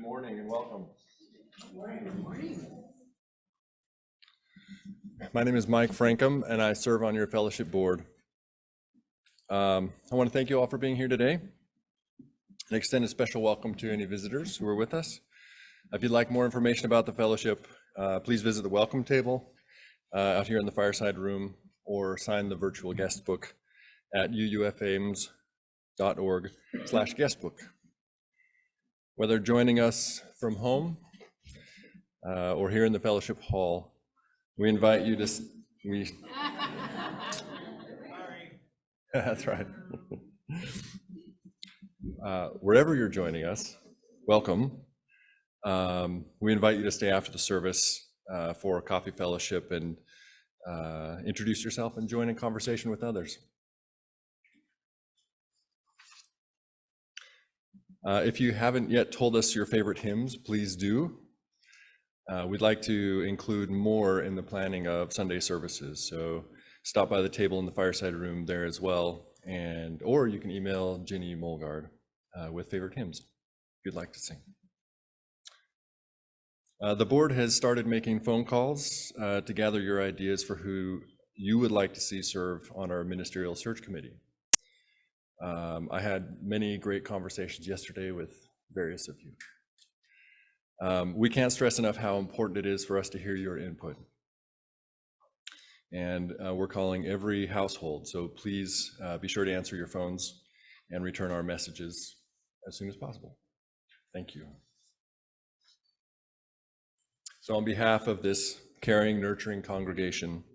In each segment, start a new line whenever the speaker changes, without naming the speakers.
morning and welcome.
Good morning.
My name is Mike Frankum and I serve on your fellowship board. I want to thank you all for being here today and extend a special welcome to any visitors who are with us. If you'd like more information about the fellowship, please visit the welcome table out here in the fireside room or sign the virtual guest book at uufames.org/guestbook. Whether joining us from home or here in the fellowship hall, we invite you to, that's right. Wherever you're joining us, welcome. We invite you to stay after the service for a coffee fellowship and introduce yourself and join in conversation with others. If you haven't yet told us your favorite hymns, please do. We'd like to include more in the planning of Sunday services, so stop by the table in the fireside room there as well, or you can email Ginny Molgard with favorite hymns if you'd like to sing. The board has started making phone calls to gather your ideas for who you would like to see serve on our ministerial search committee. I had many great conversations yesterday with various of you. We can't stress enough how important it is for us to hear your input. And we're calling every household, so please be sure to answer your phones and return our messages as soon as possible. Thank you. So on behalf of this caring, nurturing congregation,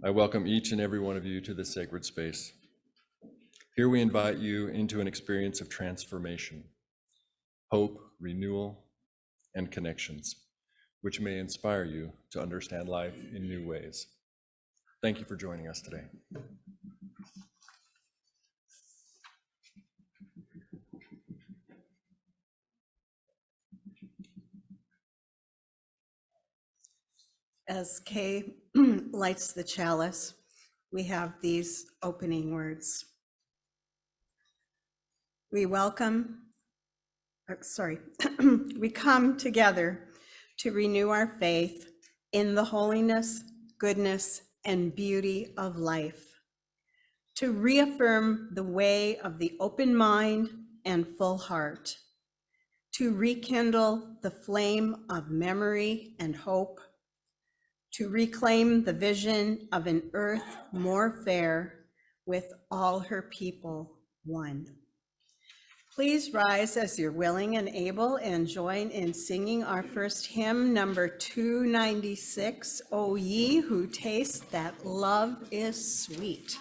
I welcome each and every one of you to this sacred space. Here we invite you into an experience of transformation, hope, renewal, and connections, which may inspire you to understand life in new ways. Thank you for joining us today.
As Kay lights the chalice, we have these opening words. We come together to renew our faith in the holiness, goodness, and beauty of life, to reaffirm the way of the open mind and full heart, to rekindle the flame of memory and hope, to reclaim the vision of an earth more fair with all her people one. Please rise as you're willing and able and join in singing our first hymn, number 296, O Ye Who Taste That Love Is Sweet.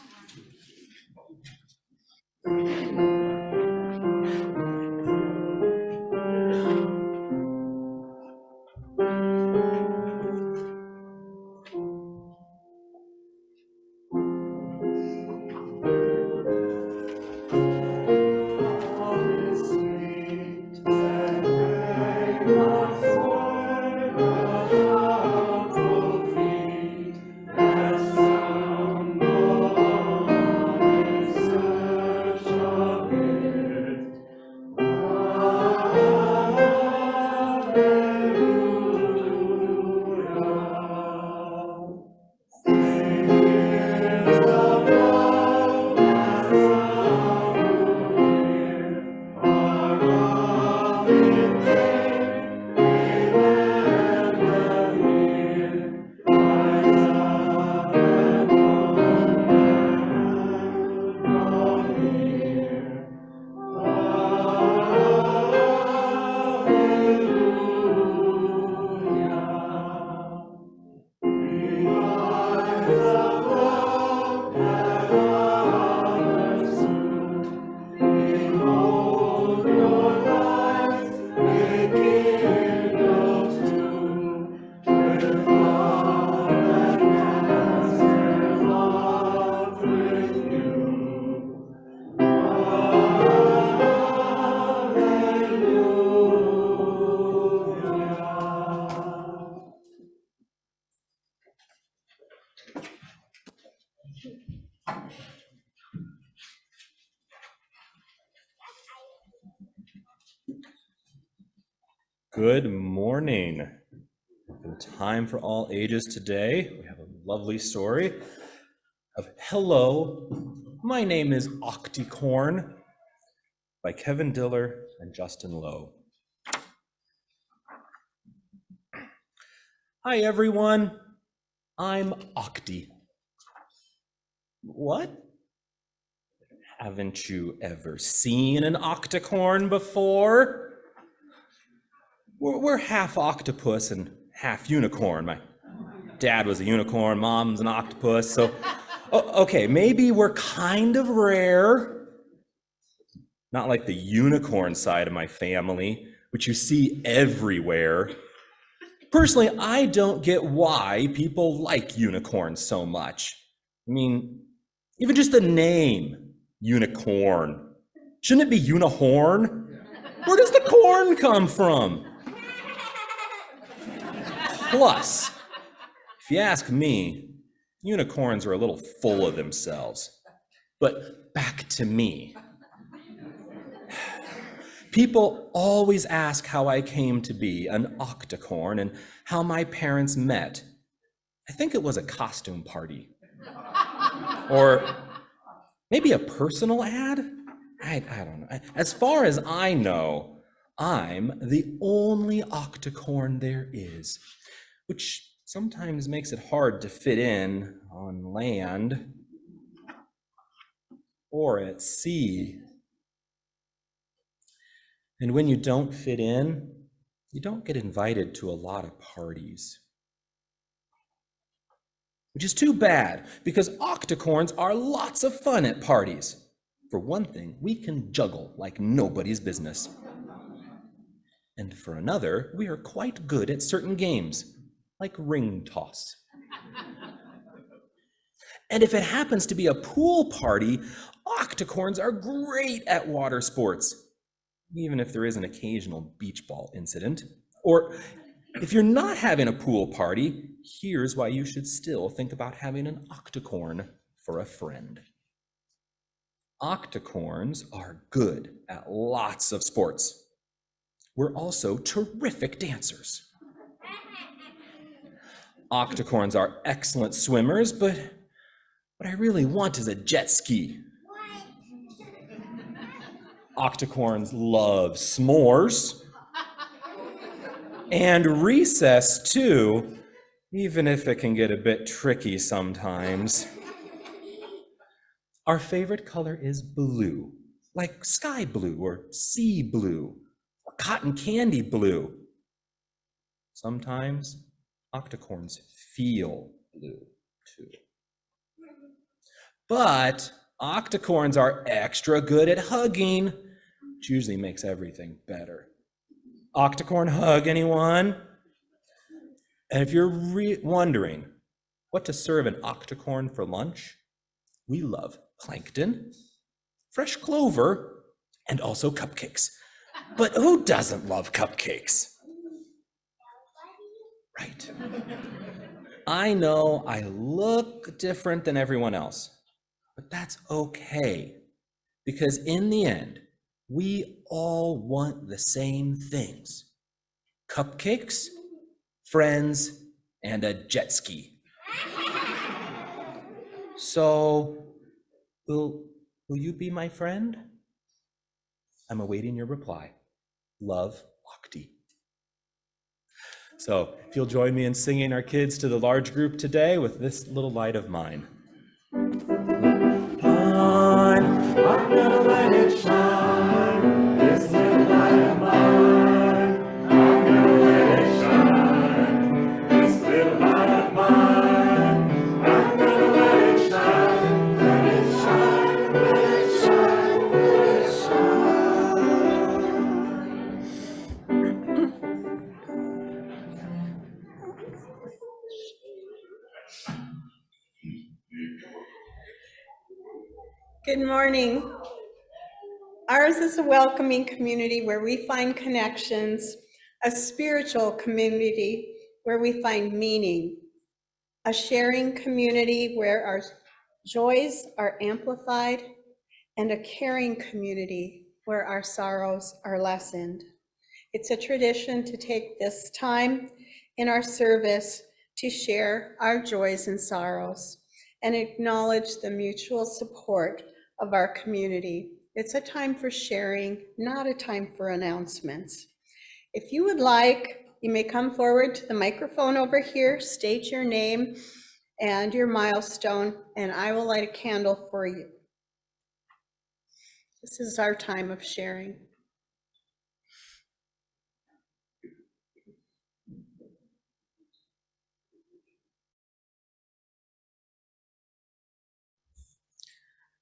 Good morning. Time for all ages today. We have a lovely story of Hello, My Name is Octicorn by Kevin Diller and Justin Lowe. Hi everyone, I'm Octi. What? Haven't you ever seen an octicorn before? We're half octopus and half unicorn. My dad was a unicorn, mom's an octopus, so okay, maybe we're kind of rare. Not like the unicorn side of my family, which you see everywhere. Personally, I don't get why people like unicorns so much. I mean, even just the name, unicorn. Shouldn't it be unihorn? Where does the corn come from? Plus, if you ask me, unicorns are a little full of themselves. But back to me. People always ask how I came to be an octicorn and how my parents met. I think it was a costume party. Or maybe a personal ad? I don't know. As far as I know, I'm the only octicorn there is, which sometimes makes it hard to fit in on land or at sea. And when you don't fit in, you don't get invited to a lot of parties. Which is too bad, because octicorns are lots of fun at parties. For one thing, we can juggle like nobody's business. And for another, we are quite good at certain games, like ring toss. And if it happens to be a pool party, octicorns are great at water sports, even if there is an occasional beach ball incident. Or if you're not having a pool party, here's why you should still think about having an octicorn for a friend. Octicorns are good at lots of sports. We're also terrific dancers. Octicorns are excellent swimmers, but what I really want is a jet ski. Octicorns love s'mores and recess too, even if it can get a bit tricky sometimes. Our favorite color is blue, like sky blue or sea blue or cotton candy blue. Sometimes octicorns feel blue too. But octicorns are extra good at hugging, which usually makes everything better. Octicorn hug, anyone? And if you're wondering what to serve an octicorn for lunch, we love plankton, fresh clover, and also cupcakes. But who doesn't love cupcakes? Right. I know I look different than everyone else, but that's okay, because in the end, we all want the same things: cupcakes, friends, and a jet ski. So, will you be my friend? I'm awaiting your reply. Love, Octi. So, if you'll join me in singing our kids to the large group today with this little light of mine. I'm gonna let it shine, this little light of mine. I'm gonna let it shine, this little light of mine. I'm gonna let it shine, let it shine, let it shine, let it
Good morning. Ours is a welcoming community where we find connections, a spiritual community where we find meaning, a sharing community where our joys are amplified, and a caring community where our sorrows are lessened. It's a tradition to take this time in our service to share our joys and sorrows and acknowledge the mutual support of our community. It's a time for sharing, not a time for announcements. If you would like, you may come forward to the microphone over here, state your name and your milestone, and I will light a candle for you. This is our time of sharing.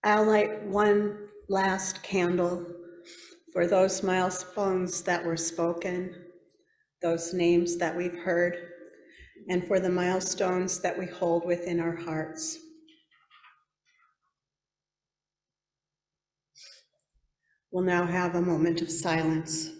I'll light one last candle for those milestones that were spoken, those names that we've heard, and for the milestones that we hold within our hearts. We'll now have a moment of silence.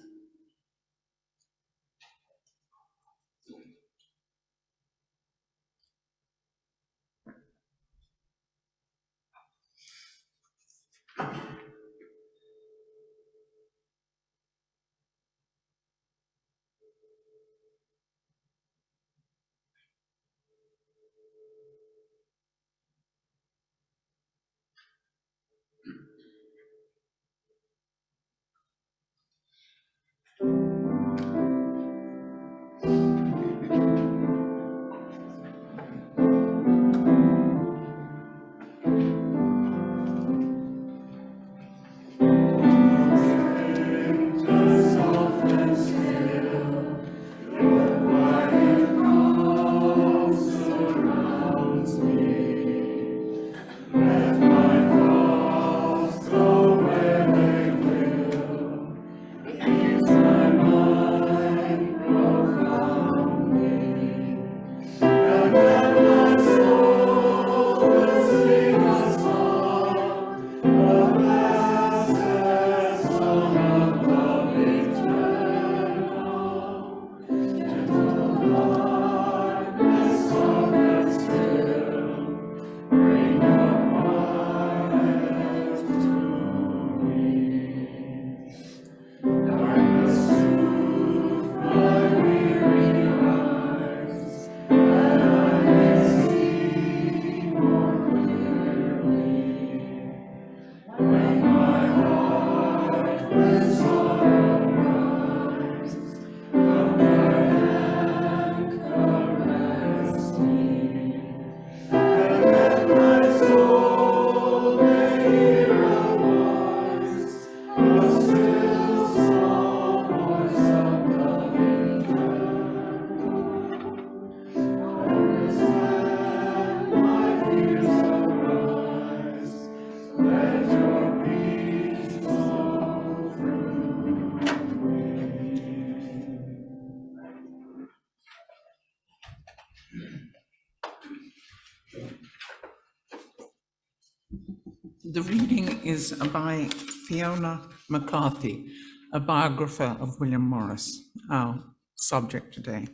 The reading is by Fiona McCarthy, a biographer of William Morris, our subject today.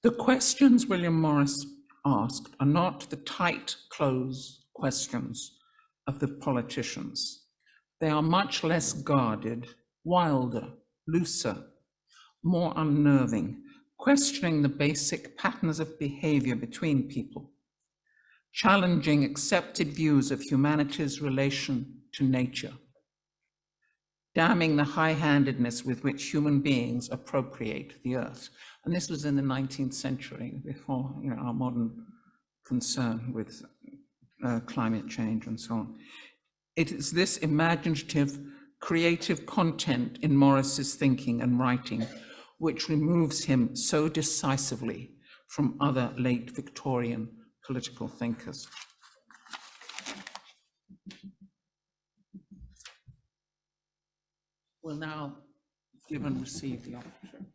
The questions William Morris asked are not the tight, close questions of the politicians. They are much less guarded, wilder, looser, more unnerving, questioning the basic patterns of behavior between people, challenging accepted views of humanity's relation to nature, damning the high-handedness with which human beings appropriate the earth. And this was in the 19th century, before our modern concern with climate change and so on. It is this imaginative, creative content in Morris's thinking and writing which removes him so decisively from other late Victorian political thinkers. We'll now give and receive the offering.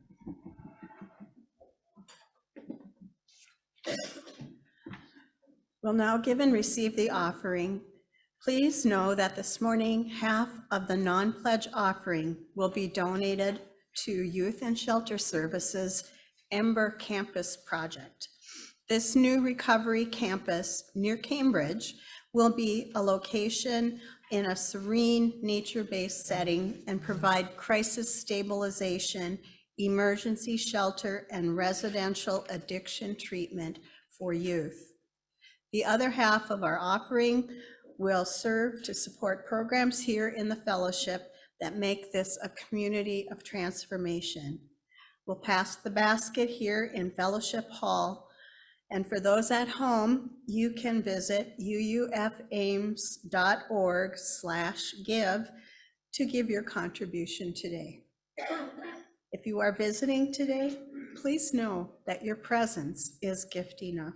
We'll now give and receive the offering. Please know that this morning, half of the non-pledge offering will be donated to Youth and Shelter Services Ember Campus Project. This new recovery campus near Cambridge will be a location in a serene, nature-based setting and provide crisis stabilization, emergency shelter, and residential addiction treatment for youth. The other half of our offering will serve to support programs here in the fellowship that make this a community of transformation. We'll pass the basket here in Fellowship Hall. And for those at home, you can visit uufames.org/give to give your contribution today. If you are visiting today, please know that your presence is gift enough.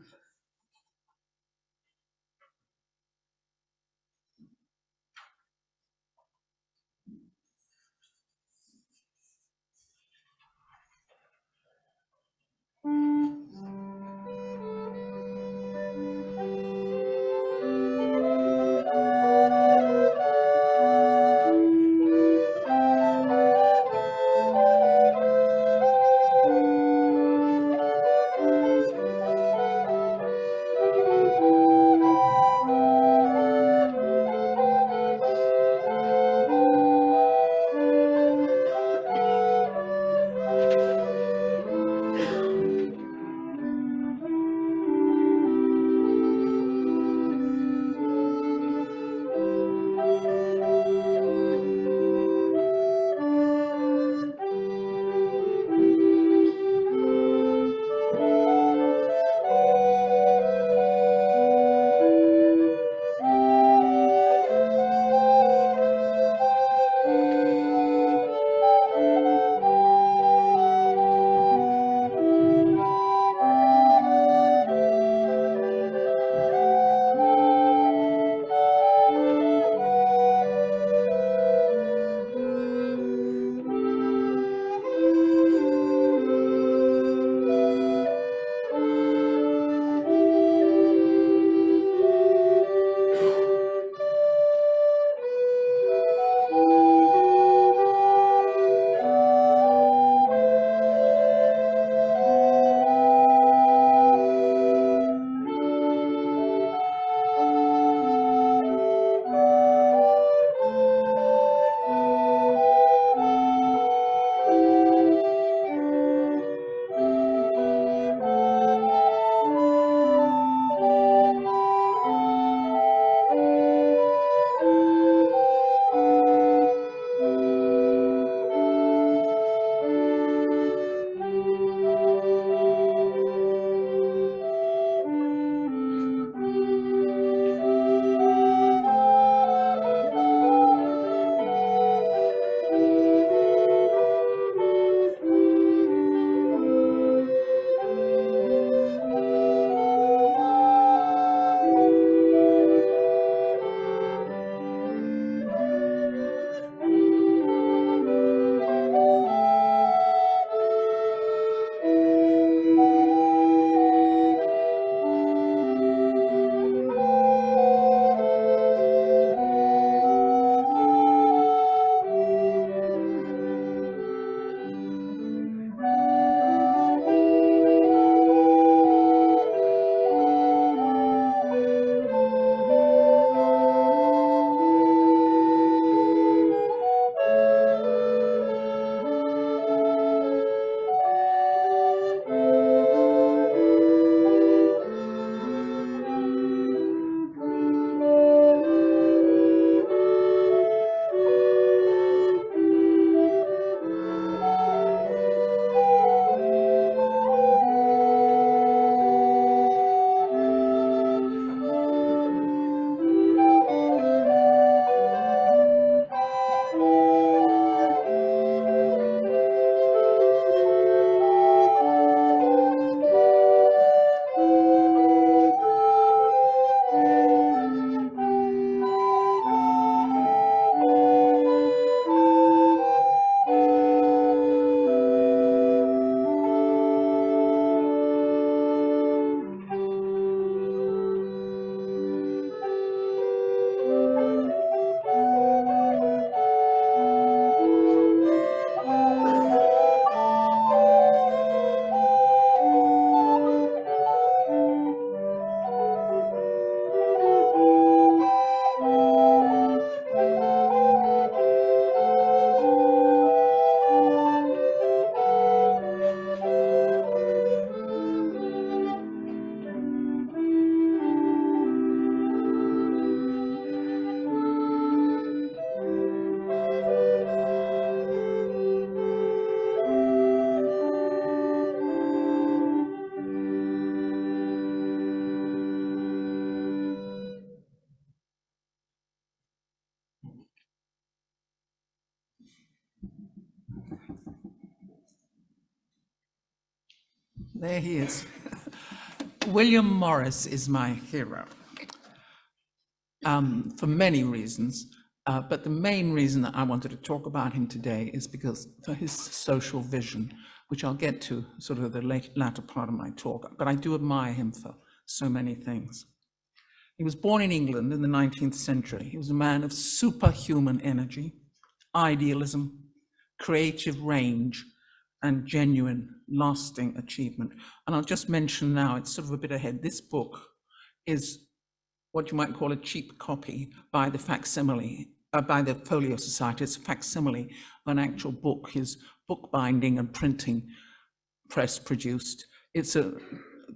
There he is. William Morris is my hero for many reasons, but the main reason that I wanted to talk about him today is because for his social vision, which I'll get to sort of the latter part of my talk, but I do admire him for so many things. He was born in England in the 19th century. He was a man of superhuman energy, idealism, creative range, and genuine, lasting achievement. And I'll just mention now, it's sort of a bit ahead, this book is what you might call a cheap copy by the facsimile, by the Folio Society. It's a facsimile of an actual book, his bookbinding and printing press produced. It's a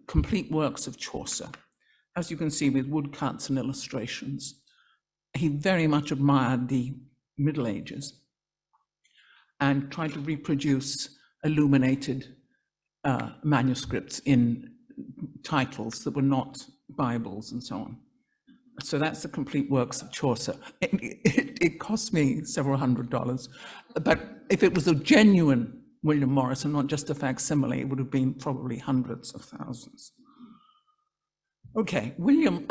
complete works of Chaucer, as you can see, with woodcuts and illustrations. He very much admired the Middle Ages and tried to reproduce illuminated manuscripts in titles that were not Bibles and so on. So that's the complete works of Chaucer. It cost me several $100s, but if it was a genuine William Morris and not just a facsimile, it would have been probably hundreds of thousands. Okay, William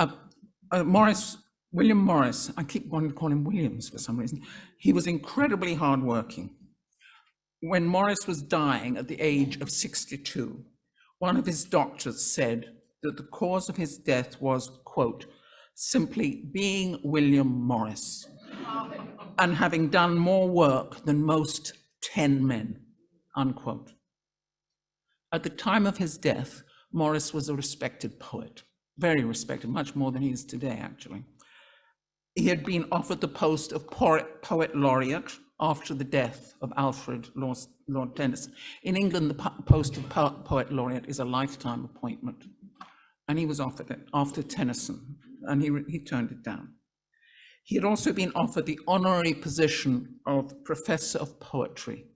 Morris, I keep wanting to call him Williams for some reason. He was incredibly hardworking. When Morris was dying at the age of 62, one of his doctors said that the cause of his death was, quote, simply being William Morris and having done more work than most 10 men, unquote. At the time of his death, Morris was a respected poet, very respected, much more than he is today, actually. He had been offered the post of poet laureate after the death of Alfred Lord Tennyson. In England, the post of poet laureate is a lifetime appointment, and he was offered it after Tennyson, and he turned it down. He had also been offered the honorary position of Professor of Poetry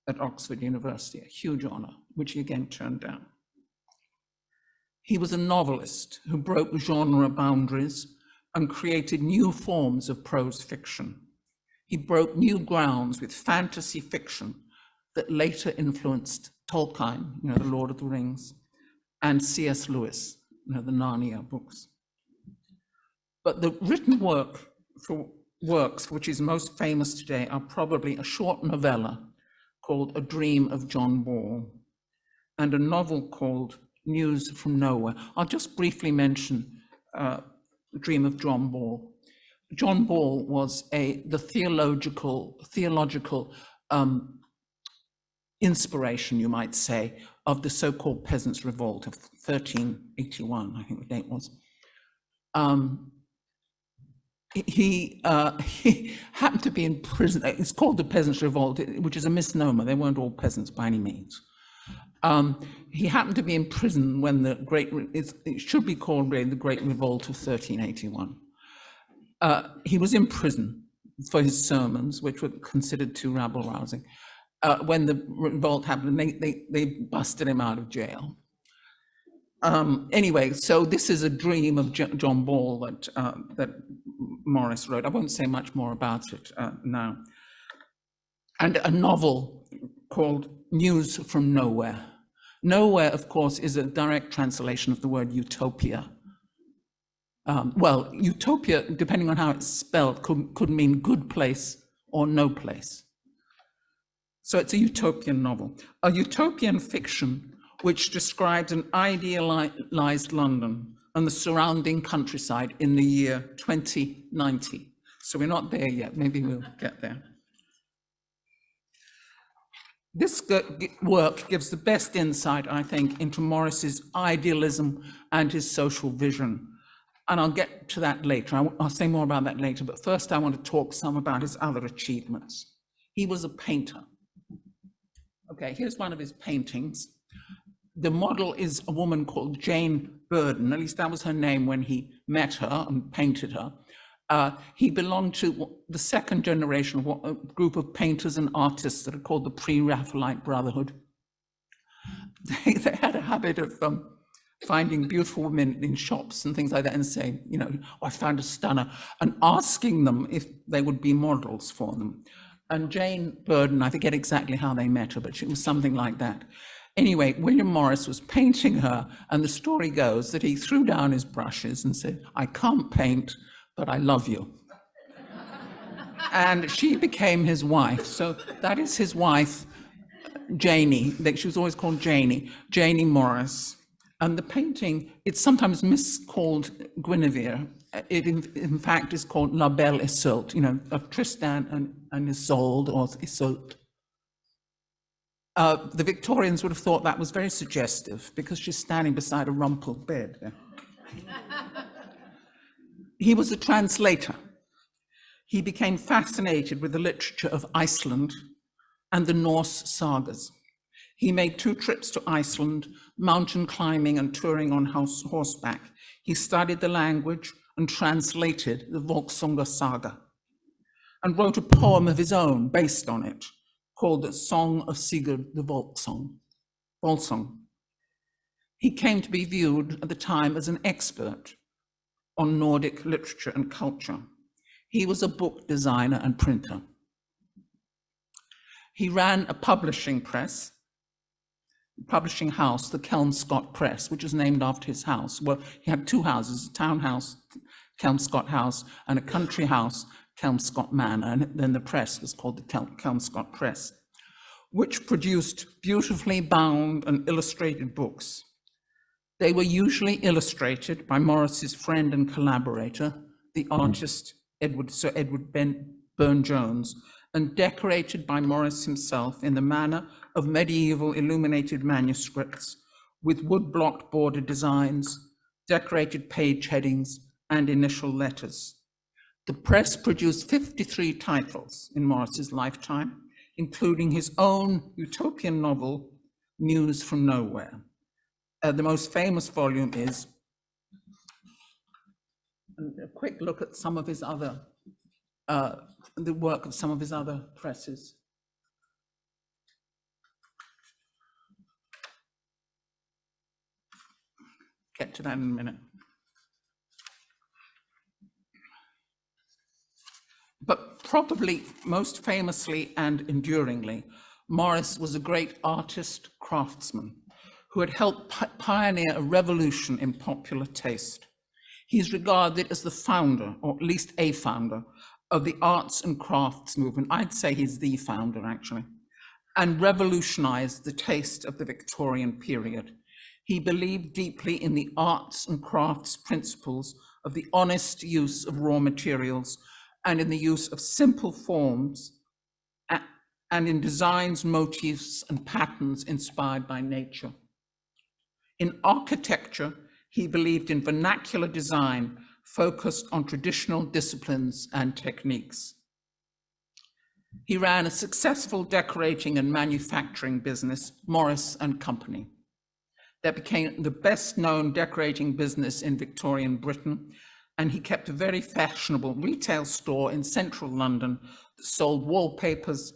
at Oxford University, a huge honor, which he again turned down. He was a novelist who broke genre boundaries and created new forms of prose fiction. He broke new grounds with fantasy fiction that later influenced Tolkien, the Lord of the Rings, and C.S. Lewis, the Narnia books. But the written works for which is most famous today are probably a short novella called A Dream of John Ball and a novel called News from Nowhere. I'll just briefly mention A Dream of John Ball. John Ball was the theological inspiration, you might say, of the so-called Peasants' Revolt of 1381, I think the date was. He happened to be in prison. It's called the Peasants' Revolt, which is a misnomer. They weren't all peasants by any means. He happened to be in prison when it should be called really the Great Revolt of 1381. He was in prison for his sermons, which were considered too rabble-rousing. When the revolt happened, they busted him out of jail. Anyway, so this is A Dream of John Ball that Morris wrote. I won't say much more about it now. And a novel called News from Nowhere. Nowhere, of course, is a direct translation of the word utopia. Well, utopia, depending on how it's spelled, could mean good place or no place. So it's a utopian novel, a utopian fiction which describes an idealized London and the surrounding countryside in the year 2090. So we're not there yet, maybe we'll get there. This work gives the best insight, I think, into Morris's idealism and his social vision. And I'll get to that later. I'll say more about that later, but first I want to talk some about his other achievements. He was a painter. Okay, here's one of his paintings. The model is a woman called Jane Burden, at least that was her name when he met her and painted her. He belonged to the second generation of a group of painters and artists that are called the Pre-Raphaelite Brotherhood. They had a habit of finding beautiful women in shops and things like that and saying, oh, I found a stunner, and asking them if they would be models for them. And Jane Burden, I forget exactly how they met her, but she was something like that. Anyway, William Morris was painting her, and the story goes that he threw down his brushes and said, "I can't paint, but I love you." And she became his wife. So that is his wife, Janie. She was always called Janie Morris. And the painting, it's sometimes miscalled Guinevere. It in fact is called La Belle Iseult, of Tristan and Isolde, or Iseult. The Victorians would have thought that was very suggestive because she's standing beside a rumpled bed. He was a translator. He became fascinated with the literature of Iceland and the Norse sagas. He made 2 trips to Iceland, mountain climbing and touring on horseback. He studied the language and translated the Volsunga saga and wrote a poem of his own based on it called The Song of Sigurd the Volsung. He came to be viewed at the time as an expert on Nordic literature and culture. He was a book designer and printer. He ran a publishing house, the Kelmscott Press, which is named after his house. Well, he had 2 houses, a townhouse, Kelmscott House, and a country house, Kelmscott Manor, and then the press was called the Kelmscott Press, which produced beautifully bound and illustrated books. They were usually illustrated by Morris's friend and collaborator, the artist Sir Edward Burne-Jones, and decorated by Morris himself in the manner of medieval illuminated manuscripts with wood-blocked border designs, decorated page headings, and initial letters. The press produced 53 titles in Morris's lifetime, including his own utopian novel, News from Nowhere. The most famous volume is, and a quick look at some of his other, the work of some of his other presses. Get to that in a minute. But probably most famously and enduringly, Morris was a great artist, craftsman, who had helped pioneer a revolution in popular taste. He's regarded as the founder, or at least a founder, of the arts and crafts movement. I'd say he's the founder, actually, and revolutionized the taste of the Victorian period. He believed deeply in the arts and crafts principles of the honest use of raw materials and in the use of simple forms and in designs, motifs, and patterns inspired by nature. In architecture, he believed in vernacular design focused on traditional disciplines and techniques. He ran a successful decorating and manufacturing business, Morris and Company, that became the best-known decorating business in Victorian Britain, and he kept a very fashionable retail store in central London that sold wallpapers,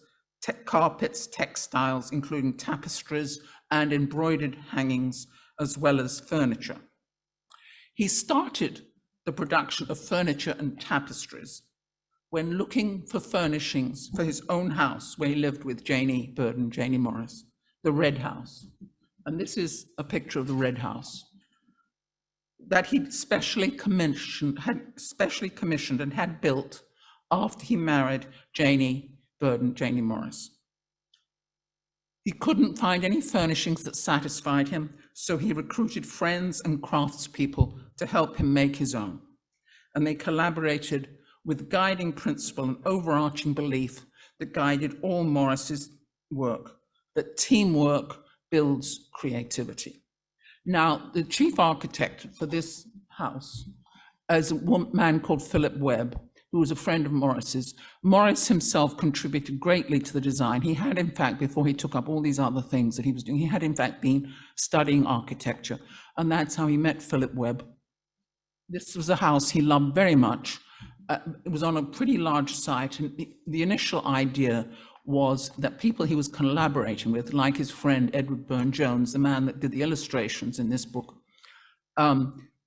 carpets, textiles, including tapestries and embroidered hangings, as well as furniture. He started the production of furniture and tapestries when looking for furnishings for his own house, where he lived with Janie Burden, Janie Morris, the Red House. And this is a picture of the Red House that he specially commissioned and had built after he married Janie Burden, Janie Morris. He couldn't find any furnishings that satisfied him, so he recruited friends and craftspeople to help him make his own. And they collaborated with the guiding principle and overarching belief that guided all Morris's work, that teamwork builds creativity. Now, the chief architect for this house is a man called Philip Webb, who was a friend of Morris's. Morris himself contributed greatly to the design. He had, in fact, before he took up all these other things that he was doing, he had, in fact, been studying architecture, and that's how he met Philip Webb. This was a house he loved very much. It was on a pretty large site, and the initial idea was that people he was collaborating with, like his friend Edward Burne-Jones, the man that did the illustrations in this book,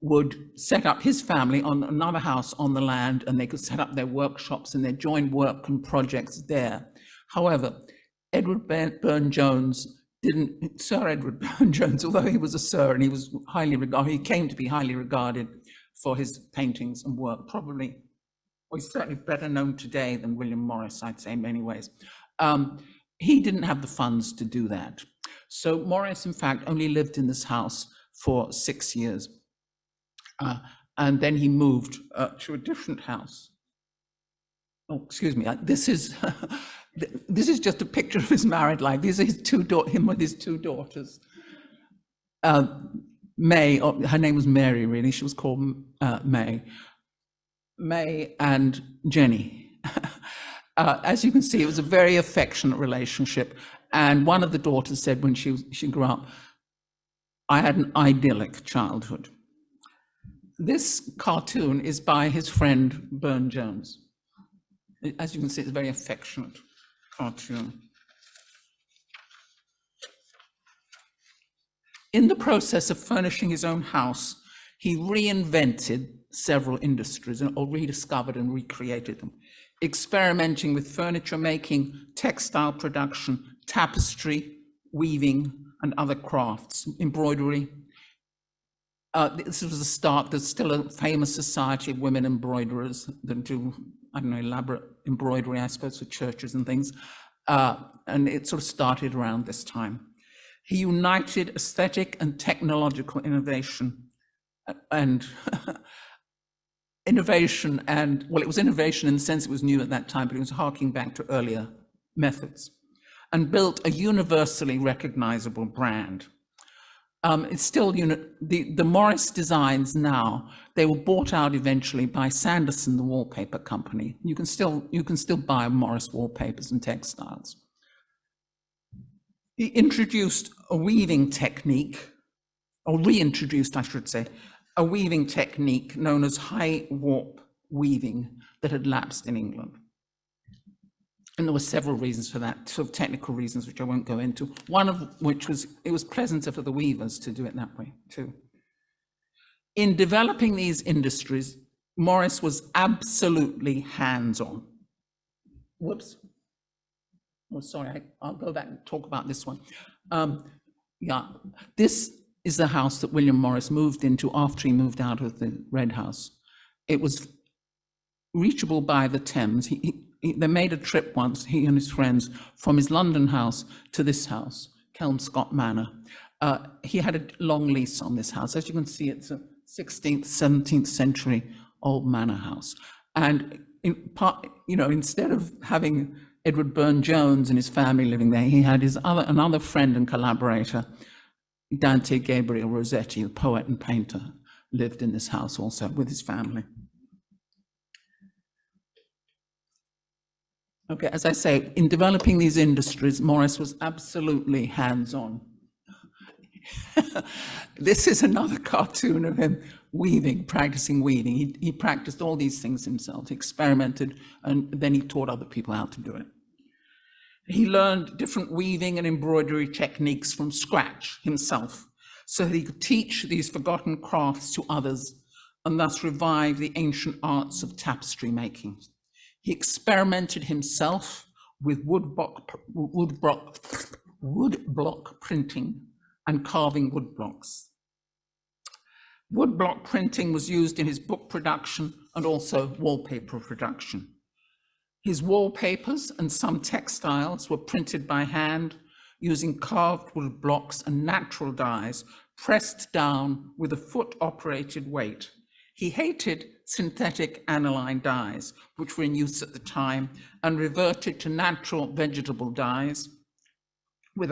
would set up his family on another house on the land, and they could set up their workshops and their joint work and projects there. However, Edward Burne-Jones didn't, Sir Edward Burne-Jones, although he was a sir and he was highly regarded, he came to be highly regarded for his paintings and work, probably, well, he's certainly better known today than William Morris, I'd say in many ways. He didn't have the funds to do that. So Morris, in fact, only lived in this house for 6 years. And then he moved to a different house. Oh, excuse me, this is just a picture of his married life. These are his him with his two daughters. May, her name was Mary, really. She was called May. May and Jenny. As you can see, it was a very affectionate relationship. And one of the daughters said when she grew up, I had an idyllic childhood. This cartoon is by his friend Burne-Jones. As you can see, it's a very affectionate cartoon. In the process of furnishing his own house, he reinvented several industries or rediscovered and recreated them, experimenting with furniture making, textile production, tapestry, weaving, and other crafts, embroidery. This was the start. There's still a famous society of women embroiderers that do, I don't know, elaborate embroidery, I suppose, for churches and things. And it sort of started around this time. He united aesthetic and technological innovation and innovation and, well, it was innovation in the sense it was new at that time, but it was harking back to earlier methods, and built a universally recognizable brand. It's still, the Morris designs now, they were bought out eventually by Sanderson, the wallpaper company. You can still buy Morris wallpapers and textiles. He introduced a weaving technique, or reintroduced, I should say, a weaving technique known as high warp weaving that had lapsed in England. And there were several reasons for that, sort of technical reasons, which I won't go into. One of which was, it was pleasanter for the weavers to do it that way too. In developing these industries, Morris was absolutely hands-on. Whoops. Oh, sorry, I'll go back and talk about this one. Yeah, this is the house that William Morris moved into after he moved out of the Red House. It was reachable by the Thames. They made a trip once, he and his friends, from his London house to this house, Kelmscott Manor. He had a long lease on this house. As you can see, it's a 16th, 17th century old manor house. And instead of having Edward Burne-Jones and his family living there, he had another friend and collaborator, Dante Gabriel Rossetti, the poet and painter, lived in this house also with his family. Okay, as I say, in developing these industries, Morris was absolutely hands-on. This is another cartoon of him weaving, practicing weaving. He practiced all these things himself, he experimented, and then he taught other people how to do it. He learned different weaving and embroidery techniques from scratch himself, so that he could teach these forgotten crafts to others and thus revive the ancient arts of tapestry making. He experimented himself with woodblock printing and carving woodblocks. Woodblock printing was used in his book production and also wallpaper production. His wallpapers and some textiles were printed by hand using carved wood blocks and natural dyes pressed down with a foot-operated weight. He hated synthetic aniline dyes, which were in use at the time, and reverted to natural vegetable dyes with,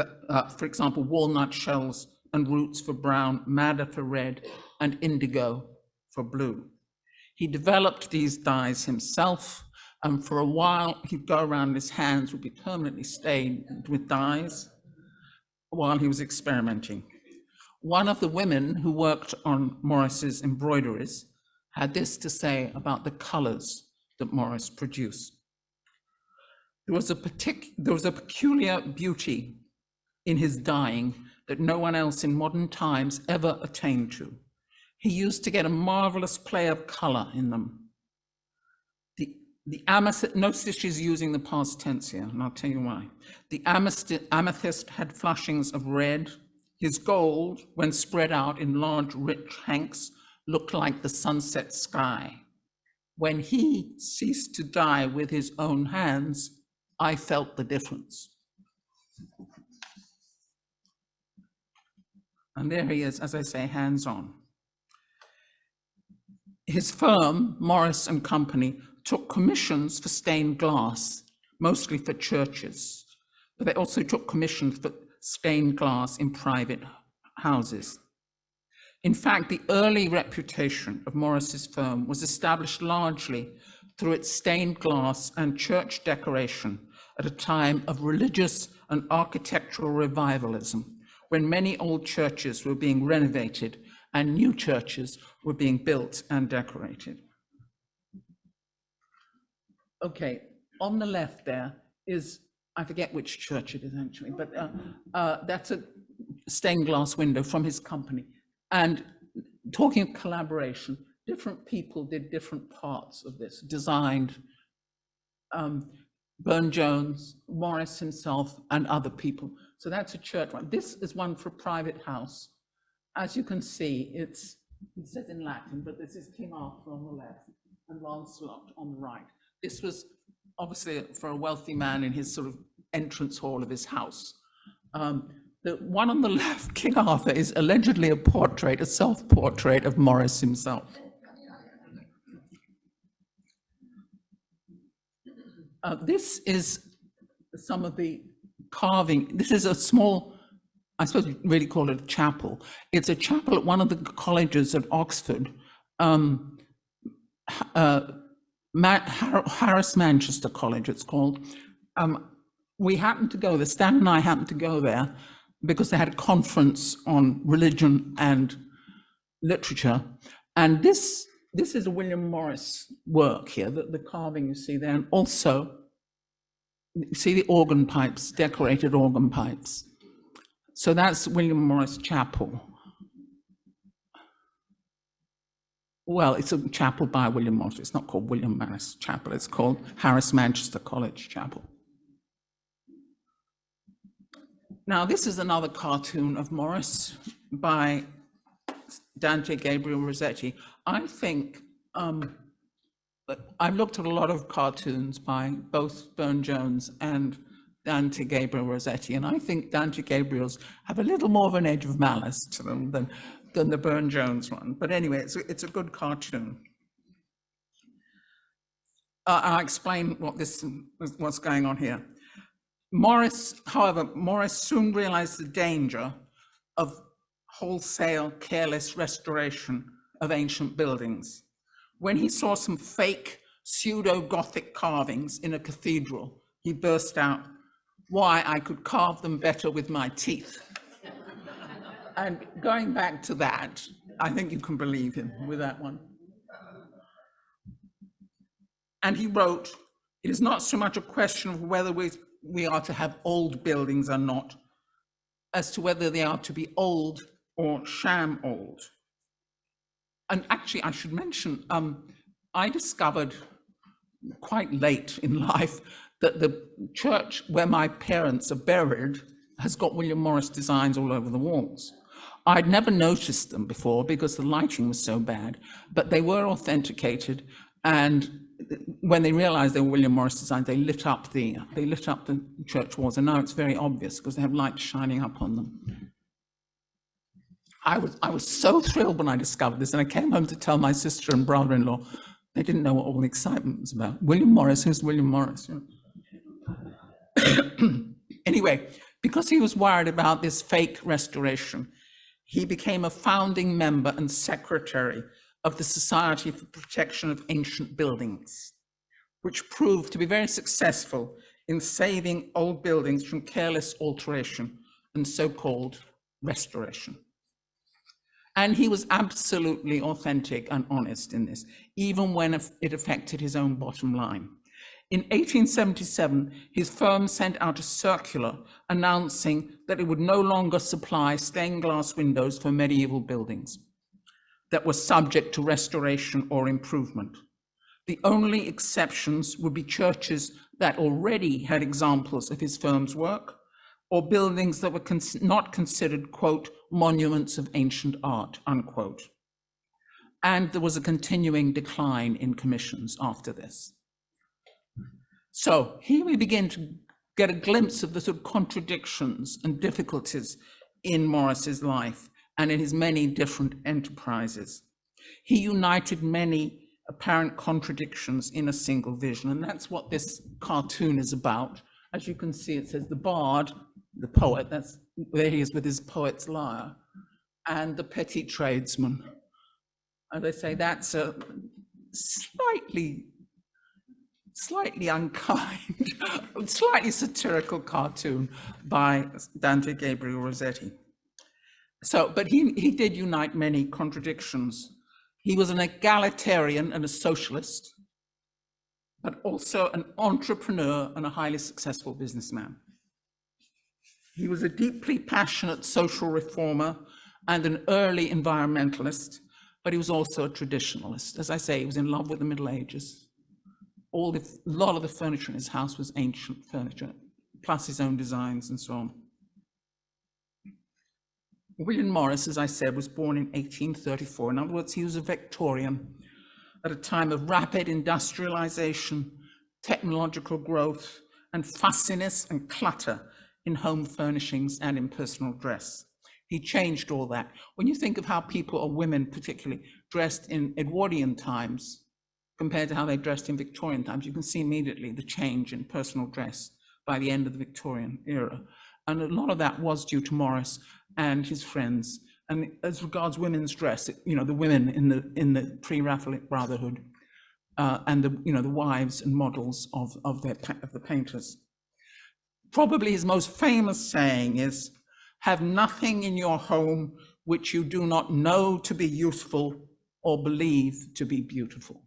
for example, walnut shells and roots for brown, madder for red, and indigo for blue. He developed these dyes himself, and for a while he'd go around, his hands would be permanently stained with dyes while he was experimenting. One of the women who worked on Morris's embroideries had this to say about the colors that Morris produced. There was a peculiar beauty in his dyeing that no one else in modern times ever attained to. He used to get a marvelous play of color in them. The amethyst, notice she's using the past tense here, and I'll tell you why. The amethyst had flushings of red. His gold, when spread out in large, rich hanks, looked like the sunset sky. When he ceased to dye with his own hands, I felt the difference. And there he is, as I say, hands-on. His firm, Morris and Company, took commissions for stained glass, mostly for churches, but they also took commissions for stained glass in private houses. In fact, the early reputation of Morris's firm was established largely through its stained glass and church decoration at a time of religious and architectural revivalism, when many old churches were being renovated and new churches were being built and decorated. Okay, on the left there is, I forget which church it is actually, but that's a stained glass window from his company. And talking of collaboration, different people did different parts of this, designed Burne-Jones, Morris himself, and other people. So that's a church one. This is one for a private house. As you can see, it says in Latin, but this is King Arthur on the left and Lancelot on the right. This was obviously for a wealthy man in his sort of entrance hall of his house. The one on the left, King Arthur, is allegedly a portrait, a self-portrait of Morris himself. This is some of the carving. This is a small, I suppose you really call it a chapel. It's a chapel at one of the colleges at Oxford, Harris Manchester College, it's called. We happened to go there, Stan and I happened to go there because they had a conference on religion and literature. And this is a William Morris work here, the carving you see there. And also, you see the organ pipes, decorated organ pipes. So that's William Morris Chapel. Well, it's a chapel by William Morris. It's not called William Morris Chapel. It's called Harris Manchester College Chapel. Now, this is another cartoon of Morris by Dante Gabriel Rossetti. I think I've looked at a lot of cartoons by both Burne-Jones and Dante Gabriel Rossetti, and I think Dante Gabriel's have a little more of an edge of malice to them than the Burne-Jones one. But anyway, it's a good cartoon. I'll explain what's going on here. Morris soon realized the danger of wholesale, careless restoration of ancient buildings. When he saw some fake pseudo-Gothic carvings in a cathedral, he burst out, "Why, I could carve them better with my teeth." And going back to that, I think you can believe him with that one. And he wrote, "It is not so much a question of whether we are to have old buildings or not, as to whether they are to be old or sham old." And actually, I should mention, I discovered quite late in life that the church where my parents are buried has got William Morris designs all over the walls. I'd never noticed them before because the lighting was so bad, but they were authenticated, and when they realized they were William Morris designs, they lit up the church walls, and now it's very obvious because they have light shining up on them. I was so thrilled when I discovered this, and I came home to tell my sister and brother-in-law. They didn't know what all the excitement was about. William Morris, who's William Morris? Anyway, because he was worried about this fake restoration, he became a founding member and secretary of the Society for Protection of Ancient Buildings, which proved to be very successful in saving old buildings from careless alteration and so-called restoration. And he was absolutely authentic and honest in this, even when it affected his own bottom line. In 1877, his firm sent out a circular announcing that it would no longer supply stained glass windows for medieval buildings that were subject to restoration or improvement. The only exceptions would be churches that already had examples of his firm's work, or buildings that were not considered, quote, monuments of ancient art, unquote. And there was a continuing decline in commissions after this. So here we begin to get a glimpse of the sort of contradictions and difficulties in Morris's life and in his many different enterprises. He united many apparent contradictions in a single vision, and that's what this cartoon is about. As you can see, it says the bard, the poet, that's where he is with his poet's lyre, and the petty tradesman. As I say, that's a slightly unkind, slightly satirical cartoon by Dante Gabriel Rossetti. So, but he did unite many contradictions. He was an egalitarian and a socialist, but also an entrepreneur and a highly successful businessman. He was a deeply passionate social reformer and an early environmentalist, but he was also a traditionalist. As I say, he was in love with the Middle Ages. A lot of the furniture in his house was ancient furniture, plus his own designs and so on. William Morris, as I said, was born in 1834. In other words, he was a Victorian at a time of rapid industrialization, technological growth, and fussiness and clutter in home furnishings and in personal dress. He changed all that. When you think of how people, or women particularly, dressed in Edwardian times compared to how they dressed in Victorian times, you can see immediately the change in personal dress by the end of the Victorian era. And a lot of that was due to Morris and his friends. And as regards women's dress, you know, the women in the pre-Raphaelite Brotherhood and the wives and models of the painters. Probably his most famous saying is, "Have nothing in your home which you do not know to be useful or believe to be beautiful."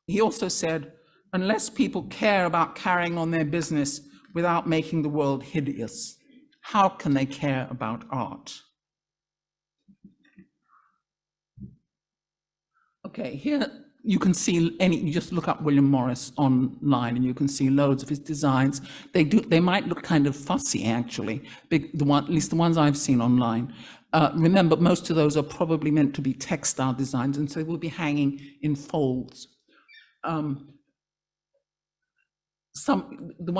He also said, "Unless people care about carrying on their business without making the world hideous, how can they care about art?" Okay, here you can see you just look up William Morris online and you can see loads of his designs. They might look kind of fussy actually, at least the ones I've seen online. Remember, most of those are probably meant to be textile designs, and so they will be hanging in folds. The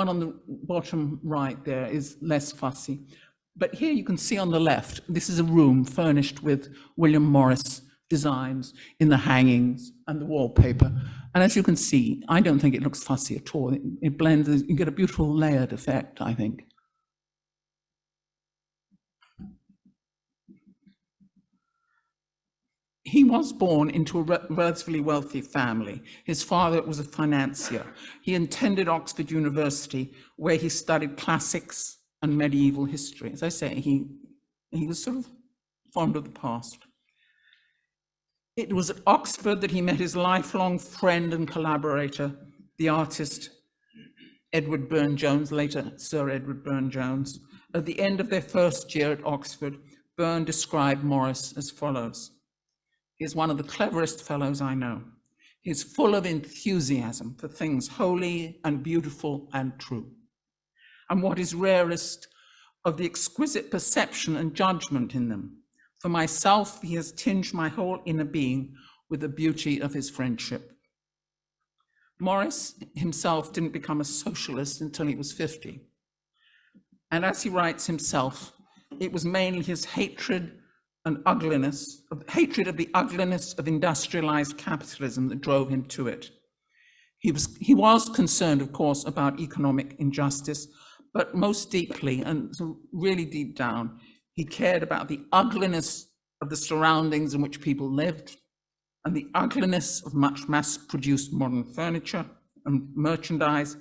one on the bottom right there is less fussy. But here you can see on the left, this is a room furnished with William Morris designs in the hangings and the wallpaper. And as you can see, I don't think it looks fussy at all. It blends, you get a beautiful layered effect, I think. He was born into a relatively wealthy family. His father was a financier. He attended Oxford University, where he studied classics and medieval history. As I say, he was sort of fond of the past. It was at Oxford that he met his lifelong friend and collaborator, the artist Edward Burne-Jones, later Sir Edward Burne-Jones. At the end of their first year at Oxford, Burne described Morris as follows: "He's one of the cleverest fellows I know. He's full of enthusiasm for things holy and beautiful and true. And what is rarest, of the exquisite perception and judgment in them. For myself, he has tinged my whole inner being with the beauty of his friendship." Morris himself didn't become a socialist until he was 50. And as he writes himself, it was mainly his hatred of the ugliness of industrialized capitalism that drove him to it. He was concerned, of course, about economic injustice, but most deeply, and really deep down, he cared about the ugliness of the surroundings in which people lived and the ugliness of much mass-produced modern furniture and merchandise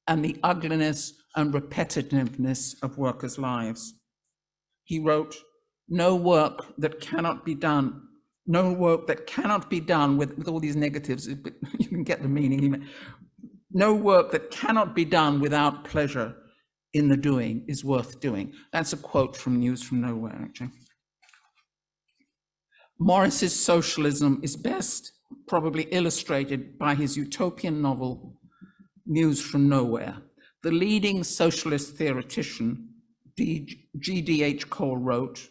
and the ugliness and repetitiveness of workers' lives. He wrote, "No work that cannot be done with all these negatives, but you can get the meaning. No work that cannot be done without pleasure in the doing is worth doing." That's a quote from News from Nowhere, actually. Morris's socialism is best probably illustrated by his utopian novel, News from Nowhere. The leading socialist theoretician, G.D.H. Cole, wrote,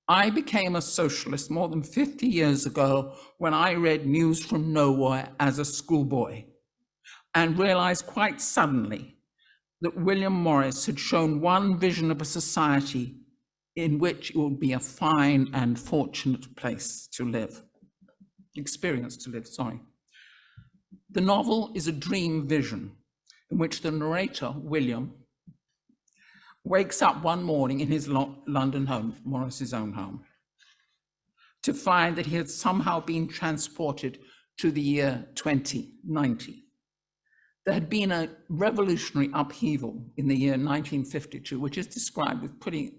"I became a socialist more than 50 years ago when I read News from Nowhere as a schoolboy, and realized quite suddenly that William Morris had shown one vision of a society in which it would be a fine and fortunate place to live, experience to live, sorry. The novel is a dream vision in which the narrator, William, wakes up one morning in his London home, Morris's own home, to find that he had somehow been transported to the year 2090. There had been a revolutionary upheaval in the year 1952, which is described with pretty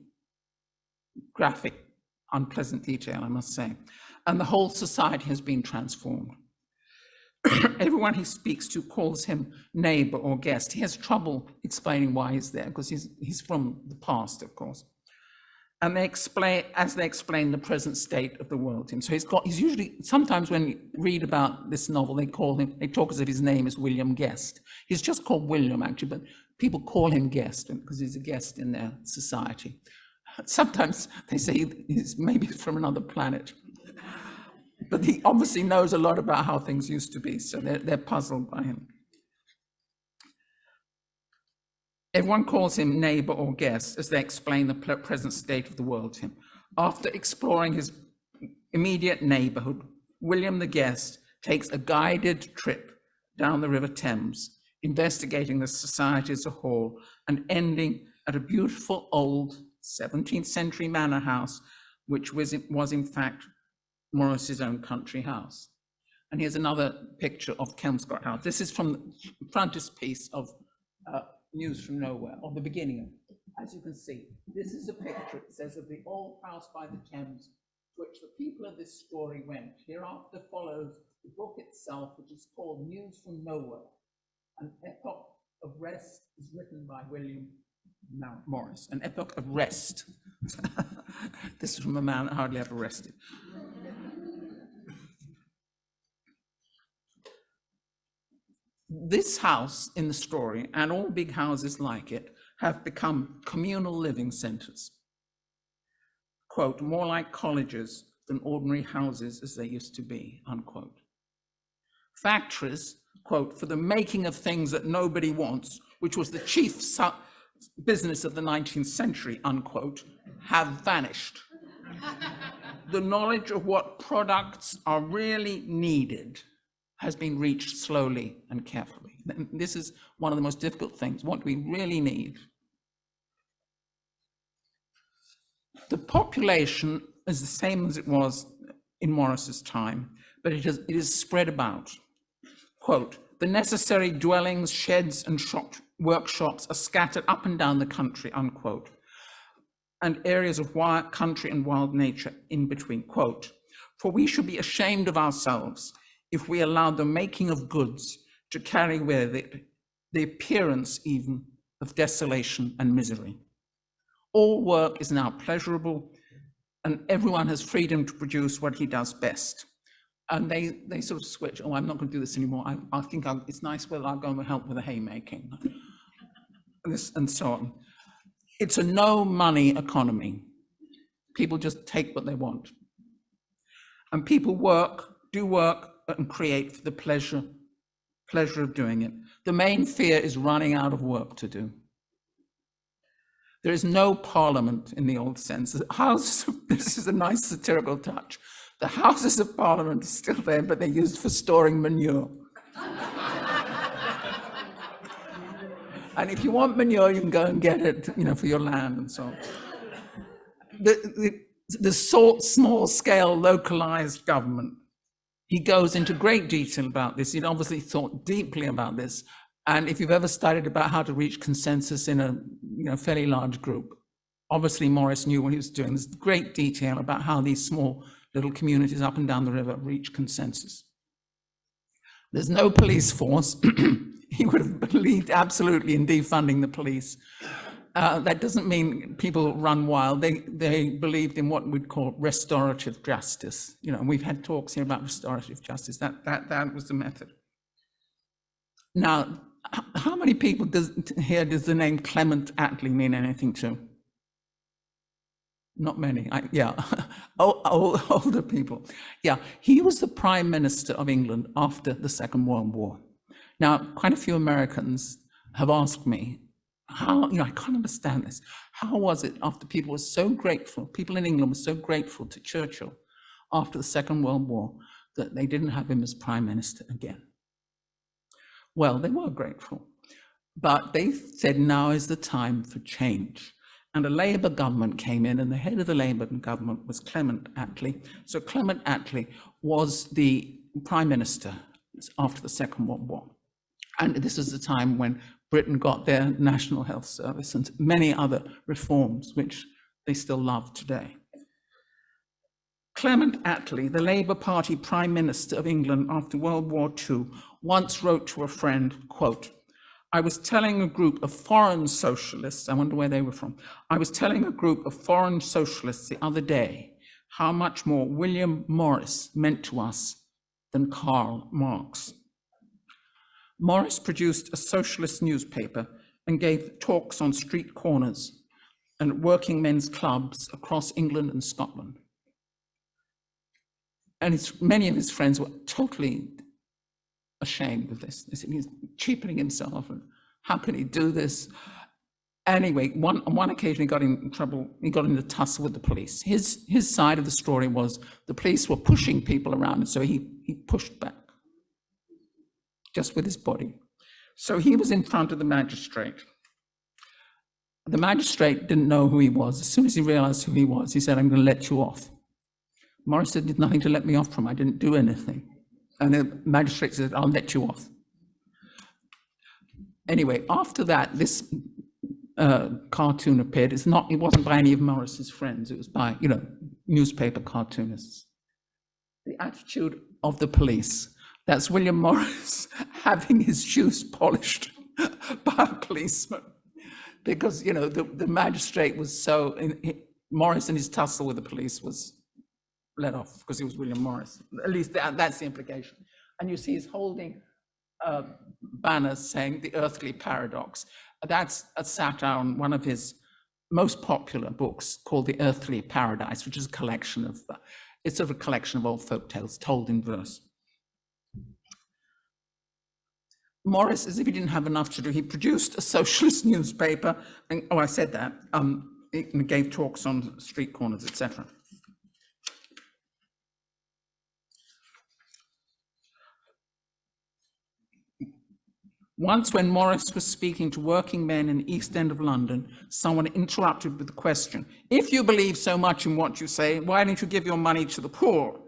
graphic, unpleasant detail, I must say. And the whole society has been transformed. Everyone he speaks to calls him neighbor or guest. He has trouble explaining why he's there, because he's from the past, of course. And they explain the present state of the world to him. So he's usually, sometimes when you read about this novel, they talk as if his name is William Guest. He's just called William, actually, but people call him Guest because he's a guest in their society. Sometimes they say he's maybe from another planet, but he obviously knows a lot about how things used to be, so they're puzzled by him. Everyone calls him neighbor or guest as they explain the present state of the world to him. After exploring his immediate neighborhood, William the Guest takes a guided trip down the River Thames, investigating the society as a whole and ending at a beautiful old 17th century manor house, which was in fact Morris's own country house. And here's another picture of Kelmscott House. This is from the frontispiece of News from Nowhere, or the beginning of it. As you can see, this is a picture, it says, of the old house by the Thames, to which the people of this story went. Hereafter follows the book itself, which is called News from Nowhere. An Epoch of Rest is written by William Morris. An Epoch of Rest. This is from a man hardly ever rested. This house in the story, and all big houses like it, have become communal living centers. Quote, more like colleges than ordinary houses as they used to be, unquote. Factories, quote, for the making of things that nobody wants, which was the chief business of the 19th century, unquote, have vanished. The knowledge of what products are really needed has been reached slowly and carefully. This is one of the most difficult things, what we really need. The population is the same as it was in Morris's time, but it is spread about. Quote, the necessary dwellings, sheds, and workshops are scattered up and down the country, unquote, and areas of wild country and wild nature in between. Quote, for we should be ashamed of ourselves if we allow the making of goods to carry with it the appearance even of desolation and misery. All work is now pleasurable, and everyone has freedom to produce what he does best. And they sort of switch, oh, I'm not going to do this anymore. I think it's nice whether I'll go and help with the haymaking, and so on. It's a no money economy. People just take what they want. And people do work, and create for the pleasure of doing it. The main fear is running out of work to do. There is no parliament in the old sense. This is a nice satirical touch. The Houses of Parliament are still there, but they're used for storing manure. And if you want manure, you can go and get it, for your land and so on. The small-scale localized government. He goes into great detail about this. He'd obviously thought deeply about this. And if you've ever studied about how to reach consensus in a fairly large group, obviously Morris knew what he was doing. There's great detail about how these small little communities up and down the river reach consensus. There's no police force. He would have believed absolutely in defunding the police. That doesn't mean people run wild. They believed in what we'd call restorative justice. You know, and we've had talks here about restorative justice. That was the method. Now, how many people here does the name Clement Attlee mean anything to? Not many. Yeah, older people. Yeah, he was the Prime Minister of England after the Second World War. Now, quite a few Americans have asked me, how, you know, I can't understand this. How was it after people were so grateful, people in England were so grateful to Churchill after the Second World War, that they didn't have him as Prime Minister again? Well, they were grateful, but they said now is the time for change. And a Labour government came in, and the head of the Labour government was Clement Attlee. So Clement Attlee was the Prime Minister after the Second World War. And this is the time when Britain got their National Health Service and many other reforms, which they still love today. Clement Attlee, the Labour Party Prime Minister of England after World War II, once wrote to a friend, quote, I was telling a group of foreign socialists, I wonder where they were from, I was telling a group of foreign socialists the other day how much more William Morris meant to us than Karl Marx. Morris produced a socialist newspaper and gave talks on street corners and working men's clubs across England and Scotland. And many of his friends were totally ashamed of this. They said he's cheapening himself, and how can he do this? Anyway, on one occasion he got in trouble, he got in a tussle with the police. His side of the story was the police were pushing people around, and so he pushed back, just with his body. So he was in front of the magistrate. The magistrate didn't know who he was. As soon as he realized who he was, he said, I'm going to let you off. Morris said, there's nothing to let me off from. I didn't do anything. And the magistrate said, I'll let you off. Anyway, after that, this cartoon appeared. It wasn't by any of Morris's friends. It was by, you know, newspaper cartoonists. The attitude of the police. That's William Morris having his shoes polished by a policeman. Because, you know, the magistrate was so, Morris and his tussle with the police was let off because he was William Morris. At least that's the implication. And you see he's holding banners saying the earthly paradox. That's a satire on one of his most popular books called The Earthly Paradise, which is a collection of, it's sort of a collection of old folk tales told in verse. Morris, as if he didn't have enough to do, he produced a socialist newspaper, and, oh, I said that, he gave talks on street corners, etc. Once when Morris was speaking to working men in the East End of London, someone interrupted with the question, if you believe so much in what you say, why don't you give your money to the poor?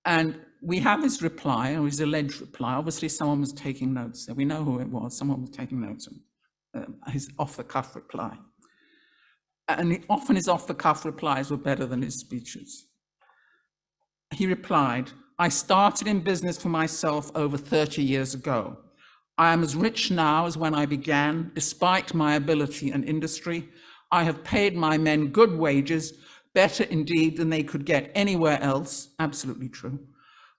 And we have his reply, or his alleged reply. Obviously, someone was taking notes there. We know who it was. Someone was taking notes. His off-the-cuff reply. And often his off-the-cuff replies were better than his speeches. He replied, I started in business for myself over 30 years ago. I am as rich now as when I began, despite my ability and industry. I have paid my men good wages, better indeed than they could get anywhere else. Absolutely true.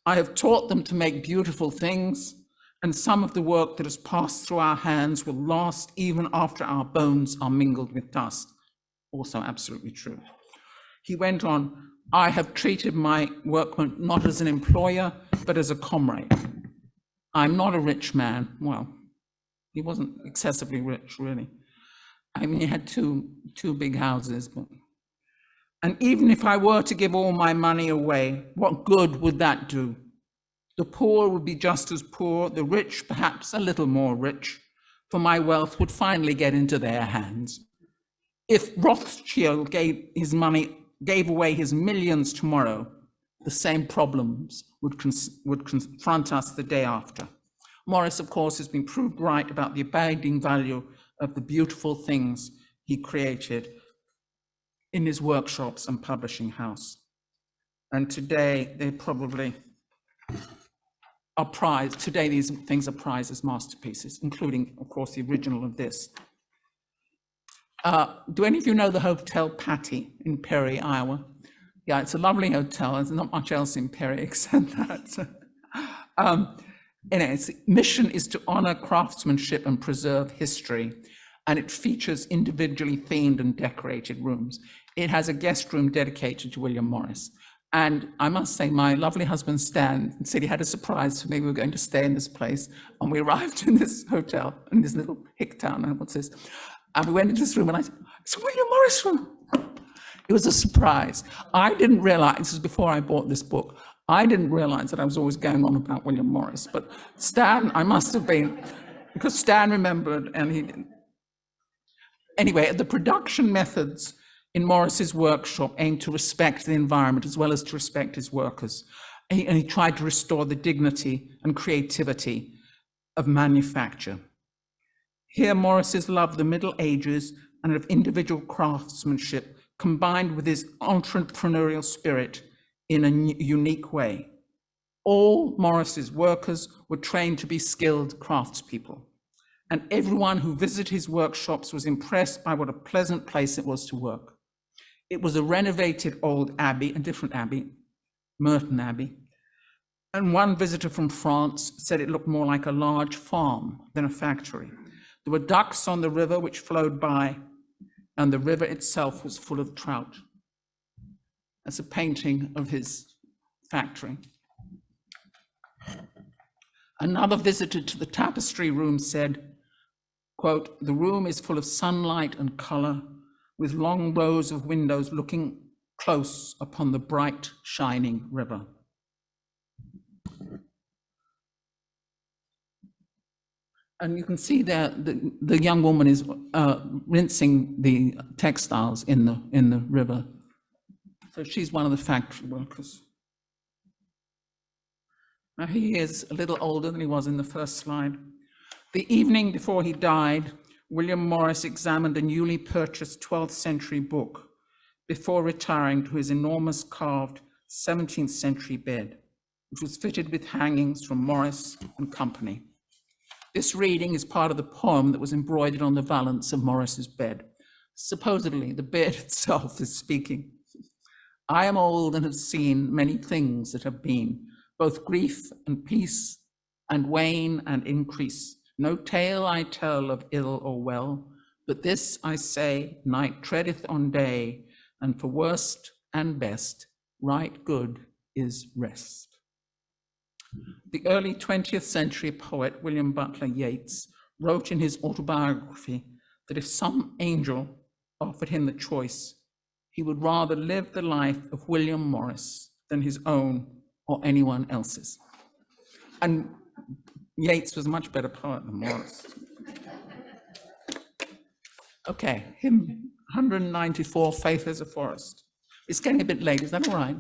I have taught them to make beautiful things, and some of the work that has passed through our hands will last even after our bones are mingled with dust. Also absolutely true. He went on, I have treated my workmen not as an employer, but as a comrade. I'm not a rich man. Well, he wasn't excessively rich, really. I mean, he had two big houses, but... And even if I were to give all my money away, what good would that do? The poor would be just as poor, the rich perhaps a little more rich, for my wealth would finally get into their hands. If Rothschild gave away his millions tomorrow, the same problems would confront us the day after. Morris, of course, has been proved right about the abiding value of the beautiful things he created in his workshops and publishing house. And today they probably are prized. Today these things are prized as masterpieces, including, of course, the original of this. Do any of you know the Hotel Patty in Perry, Iowa? Yeah, it's a lovely hotel. There's not much else in Perry except that. Its mission is to honor craftsmanship and preserve history, and it features individually themed and decorated rooms. It has a guest room dedicated to William Morris. And I must say, my lovely husband, Stan, said he had a surprise for me. We were going to stay in this place, and we arrived in this hotel, in this little hick town, and what's this? And we went into this room, and I said, it's a William Morris room. It was a surprise. I didn't realize, this is before I bought this book, I didn't realize that I was always going on about William Morris. But Stan, I must have been, because Stan remembered, and he didn't. Anyway, the production methods in Morris's workshop aimed to respect the environment as well as to respect his workers. And he tried to restore the dignity and creativity of manufacture. Here, Morris's love of the Middle Ages and of individual craftsmanship combined with his entrepreneurial spirit in a unique way. All Morris's workers were trained to be skilled craftspeople, and everyone who visited his workshops was impressed by what a pleasant place it was to work. It was a renovated old abbey, a different abbey, Merton Abbey, and one visitor from France said it looked more like a large farm than a factory. There were ducks on the river which flowed by, and the river itself was full of trout. That's a painting of his factory. Another visitor to the tapestry room said, quote, the room is full of sunlight and color, with long rows of windows looking close upon the bright, shining river. And you can see there the young woman is rinsing the textiles in the river. So she's one of the factory workers. Now he is a little older than he was in the first slide. The evening before he died, William Morris examined a newly purchased 12th century book before retiring to his enormous carved 17th century bed, which was fitted with hangings from Morris and Company. This reading is part of the poem that was embroidered on the valance of Morris's bed. Supposedly, the bed itself is speaking. I am old and have seen many things that have been, both grief and peace, and wane and increase. No tale I tell of ill or well, but this I say, night treadeth on day, and for worst and best, right good is rest. The early 20th century poet William Butler Yeats wrote in his autobiography that if some angel offered him the choice, he would rather live the life of William Morris than his own or anyone else's. And Yeats was a much better poet than Morris. Okay, hymn 194, Faith as a Forest. It's getting a bit late, is that all right?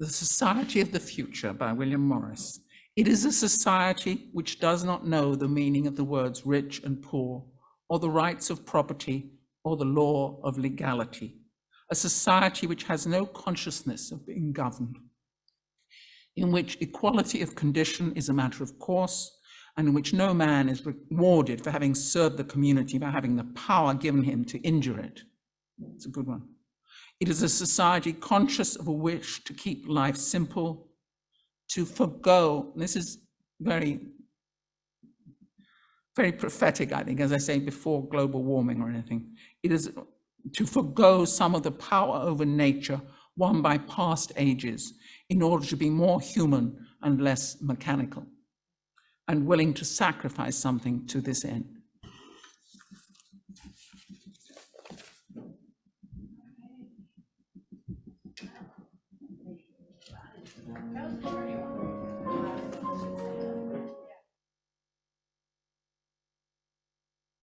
The Society of the Future by William Morris. It is a society which does not know the meaning of the words rich and poor, or the rights of property, or the law of legality. A society which has no consciousness of being governed, in which equality of condition is a matter of course, and in which no man is rewarded for having served the community by having the power given him to injure it. It's a good one. It is a society conscious of a wish to keep life simple, to forgo, this is very, very prophetic, I think, as I say, before global warming or anything. It is to forgo some of the power over nature won by past ages in order to be more human and less mechanical, and willing to sacrifice something to this end.